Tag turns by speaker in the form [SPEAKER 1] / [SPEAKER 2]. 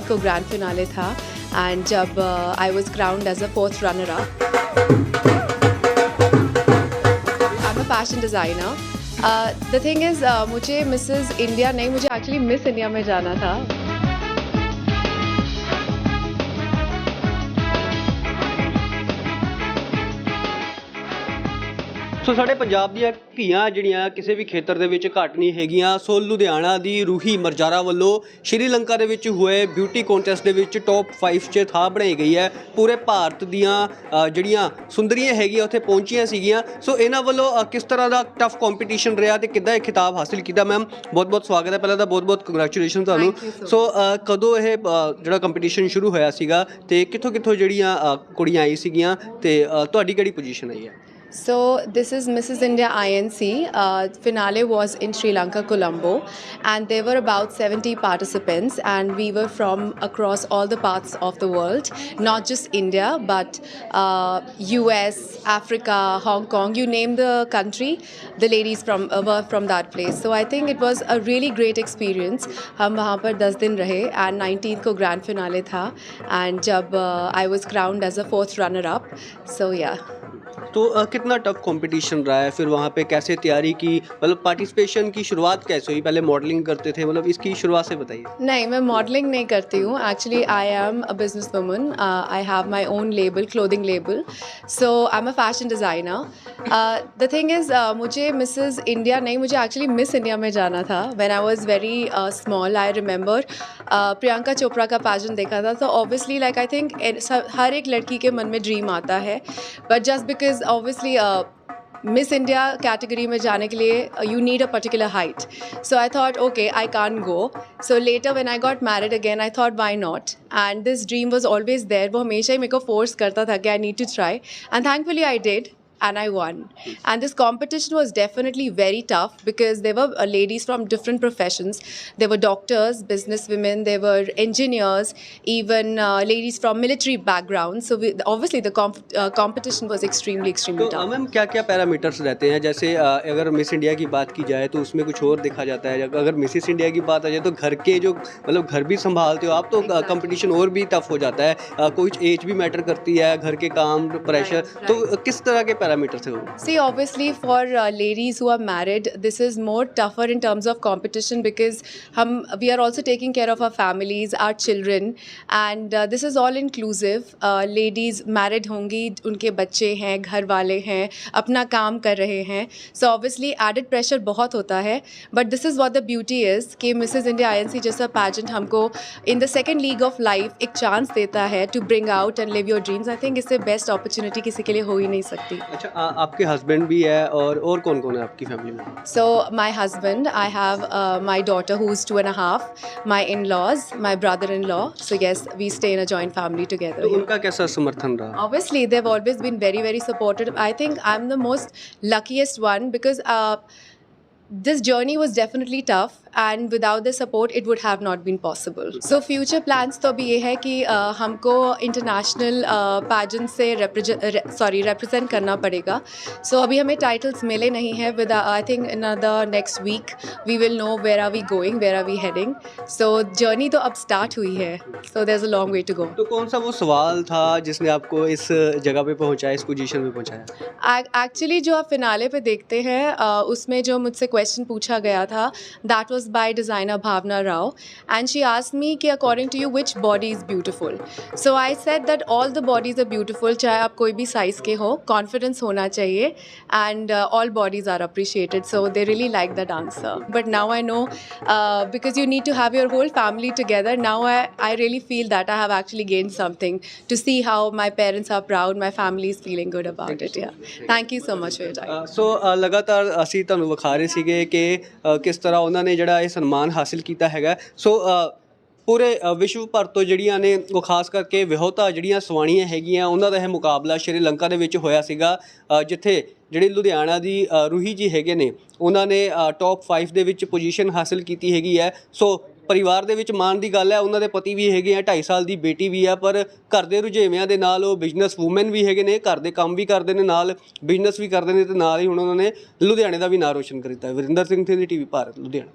[SPEAKER 1] को grand finale था and जब I was crowned as a 4th runner up. I am a fashion designer. The thing is मुझे Mrs India नहीं, मुझे actually miss India में जाना था।
[SPEAKER 2] ਸੋ ਸਾਡੇ ਪੰਜਾਬ ਦੀਆਂ ਧੀਆਂ ਜਿਹੜੀਆਂ ਕਿਸੇ ਵੀ ਖੇਤਰ ਦੇ ਵਿੱਚ ਘੱਟ ਨਹੀਂ ਹੈਗੀਆਂ। ਸੋ ਲੁਧਿਆਣਾ ਦੀ ਰੂਹੀ ਮਰਜਾਰਾ ਵੱਲੋਂ ਸ਼੍ਰੀਲੰਕਾ ਦੇ ਵਿੱਚ ਹੋਏ ਬਿਊਟੀ ਕੰਟੈਸਟ ਦੇ ਵਿੱਚ ਟੌਪ 5 'ਚ ਥਾਂ ਬਣਾਈ ਗਈ ਹੈ। ਪੂਰੇ ਭਾਰਤ ਦੀਆਂ ਜਿਹੜੀਆਂ ਸੁੰਦਰੀਆਂ ਹੈਗੀਆਂ ਉੱਥੇ ਪਹੁੰਚੀਆਂ ਸੀਗੀਆਂ। ਸੋ ਇਹਨਾਂ ਵੱਲੋਂ ਕਿਸ ਤਰ੍ਹਾਂ ਦਾ ਟਫ ਕੰਪੀਟੀਸ਼ਨ ਰਿਹਾ ਤੇ ਕਿੱਦਾਂ ਇਹ ਖਿਤਾਬ ਹਾਸਿਲ ਕੀਤਾ। ਮੈਮ ਬਹੁਤ ਬਹੁਤ ਸਵਾਗਤ ਹੈ, ਪਹਿਲਾਂ ਤਾਂ ਬਹੁਤ ਬਹੁਤ ਕੰਗ੍ਰੈਚੁਲੇਸ਼ਨ ਤੁਹਾਨੂੰ। ਸੋ ਕਦੋਂ ਇਹ ਜਿਹੜਾ ਕੰਪੀਟੀਸ਼ਨ ਸ਼ੁਰੂ ਹੋਇਆ ਸੀਗਾ ਤੇ ਕਿੱਥੋਂ ਕਿੱਥੋਂ ਜਿਹੜੀਆਂ ਕੁੜੀਆਂ ਆਈ ਸੀਗੀਆਂ ਤੇ ਤੁਹਾਡੀ ਕਿਹੜੀ ਪੋਜੀਸ਼ਨ ਆਈ ਹੈ?
[SPEAKER 1] So this is Mrs. India INC. Finale was in Sri Lanka, Colombo, and there were about 70 participants, and we were from across all the parts of the world, not just India, but US, Africa, Hong Kong, you name the country, the ladies were from that place. So I think it was a really great experience. हम वहाँ पर 10 दिन रहे and 19th को grand finale था, and जब I was crowned as a 4th runner up. So yeah.
[SPEAKER 2] तो कितना टफ कंपटीशन रहा है, फिर वहाँ पे कैसे तैयारी की, मतलब पार्टिसिपेशन की शुरुआत कैसे हुई? पहले मॉडलिंग करते थे, मतलब इसकी शुरुआत से बताइए।
[SPEAKER 1] नहीं, मैं मॉडलिंग नहीं करती हूँ। Actually I am a business woman. I have my own label, clothing label. So I am a fashion designer. The thing is मुझे मिसेस इंडिया नहीं, मुझे एक्चुअली मिस इंडिया में जाना था। When I was very small I remember Priyanka Chopra का pageant देखा था। तो ऑब्वियसली लाइक आई थिंक हर एक लड़की के मन में ड्रीम आता है, but just because obviously miss India category में जाने के लिए you need a particular height. So I thought okay I can't go. So later when I got married again I thought why not, and this dream was always there. वो हमेशा ही मेरे को force करता था कि I need to try, and thankfully I did. And I won. And this competition was definitely very tough because there were ladies from different professions. There were doctors, businesswomen, there were engineers, even ladies from military backgrounds. So obviously the competition was extremely tough.
[SPEAKER 2] तो ma'am क्या क्या parameters रहते हैं? जैसे अगर miss India की बात की जाए तो उसमें कुछ और देखा जाता है, अगर मिसिस इंडिया की बात आ जाए तो घर के जो मतलब घर भी संभालते हो आप, तो कंपटीशन और भी टफ हो जाता है। कुछ एज भी मैटर करती है, घर के काम, प्रेशर, तो किस तरह के पैरामीटर्स है वो?
[SPEAKER 1] See, obviously for ladies who are married, this is more tougher in terms of competition because we are also taking care of our families, our children, and this is all inclusive. Ladies married होंगी, उनके बच्चे हैं, घर वाले हैं, अपना काम कर रहे हैं. So obviously added pressure बहुत होता है. But this is what the beauty is कि Mrs. India INC जैसा pageant हमको in the second league of life एक chance देता है to bring out and live your dreams. I think इससे best opportunity किसी के लिए हो ही नहीं सकती.
[SPEAKER 2] अच्छा, आपके हस्बैंड भी है और कौन कौन है आपकी फैमिली में?
[SPEAKER 1] So my husband, I have my daughter who's 2.5, my in-laws, my brother-in-law. So yes, we stay in a joint family together.
[SPEAKER 2] तो उनका कैसा समर्थन रहा?
[SPEAKER 1] Obviously, they've always been very, very supportive. I think I'm the most luckiest one because this journey was definitely tough, and without the support it would have not been possible. So future plans तो अभी ये है कि हमको international pageant से represent करना पड़ेगा. So अभी हमें टाइटल्स मिले नहीं हैं. With I think in the next week we will know where are we going, where are we heading. So journey तो अब start हुई है. So there's a long way to go.
[SPEAKER 2] तो कौन सा वो सवाल था जिसने आपको इस जगह पे पहुंचाया, इस पोजीशन पे पहुंचाया?
[SPEAKER 1] एक्चुअली जो आप फिनाले पे देखते हैं उसमें जो मुझसे क्वेश्चन पूछा गया था, that was by designer Bhavna Rao, and she asked me कि according to you which body is beautiful. So I said that all the bodies are beautiful, चाहे आप कोई भी size के हो, confidence होना चाहिए, and all bodies are appreciated. So they really liked that answer. But now I know because you need to have your whole family together. Now I really feel that I have actually gained something to see how my parents are proud, my family is feeling good about it. Yeah. Thank you so much for your time.
[SPEAKER 2] ਸੋ ਲਗਾਤਾਰ ਅਸੀਂ ਤੁਹਾਨੂੰ ਵਿਖਾ ਰਹੇ ਸੀਗੇ ਕਿ ਕਿਸ ਤਰ੍ਹਾਂ ਉਹਨਾਂ ਨੇ ਜਿਹੜਾ ਇਹ ਸਨਮਾਨ ਹਾਸਿਲ ਕੀਤਾ ਹੈਗਾ। ਸੋ ਪੂਰੇ ਵਿਸ਼ਵ ਭਰ ਤੋਂ ਜਿਹੜੀਆਂ ਨੇ ਉਹ ਖਾਸ ਕਰਕੇ ਵਿਆਹੁਤਾ ਜਿਹੜੀਆਂ ਸਵਾਣੀਆਂ ਹੈਗੀਆਂ ਉਹਨਾਂ ਦਾ ਇਹ ਮੁਕਾਬਲਾ ਸ਼੍ਰੀਲੰਕਾ ਦੇ ਵਿੱਚ ਹੋਇਆ ਸੀਗਾ, ਜਿੱਥੇ ਜਿਹੜੇ ਲੁਧਿਆਣਾ ਦੀ ਰੂਹੀ ਜੀ ਹੈਗੇ ਨੇ ਉਹਨਾਂ ਨੇ ਟੌਪ 5 ਦੇ ਵਿੱਚ ਪੋਜੀਸ਼ਨ ਹਾਸਿਲ ਕੀਤੀ ਹੈਗੀ ਹੈ। ਸੋ ਪਰਿਵਾਰ ਦੇ ਵਿੱਚ ਮਾਣ ਦੀ ਗੱਲ ਹੈ, ਉਹਨਾਂ ਦੇ ਪਤੀ ਵੀ ਹੈਗੇ ਆ, 2.5 ਸਾਲ ਦੀ ਬੇਟੀ ਵੀ ਆ, ਪਰ ਘਰ ਦੇ ਰੁਝੇਵਿਆਂ ਦੇ ਨਾਲ ਉਹ ਬਿਜ਼ਨਸ ਵੂਮਨ ਵੀ ਹੈਗੇ ਨੇ, ਘਰ ਦੇ ਕੰਮ ਵੀ ਕਰਦੇ ਨੇ, ਨਾਲ ਬਿਜ਼ਨਸ ਵੀ ਕਰਦੇ ਨੇ, ਤੇ ਨਾਲ ਹੀ ਹੁਣ ਉਹਨਾਂ ਨੇ ਲੁਧਿਆਣੇ ਦਾ ਵੀ ਨਾਂ ਰੋਸ਼ਨ ਕੀਤਾ। ਵਰਿੰਦਰ ਸਿੰਘ TV ਭਾਰਤ, ਲੁਧਿਆਣਾ।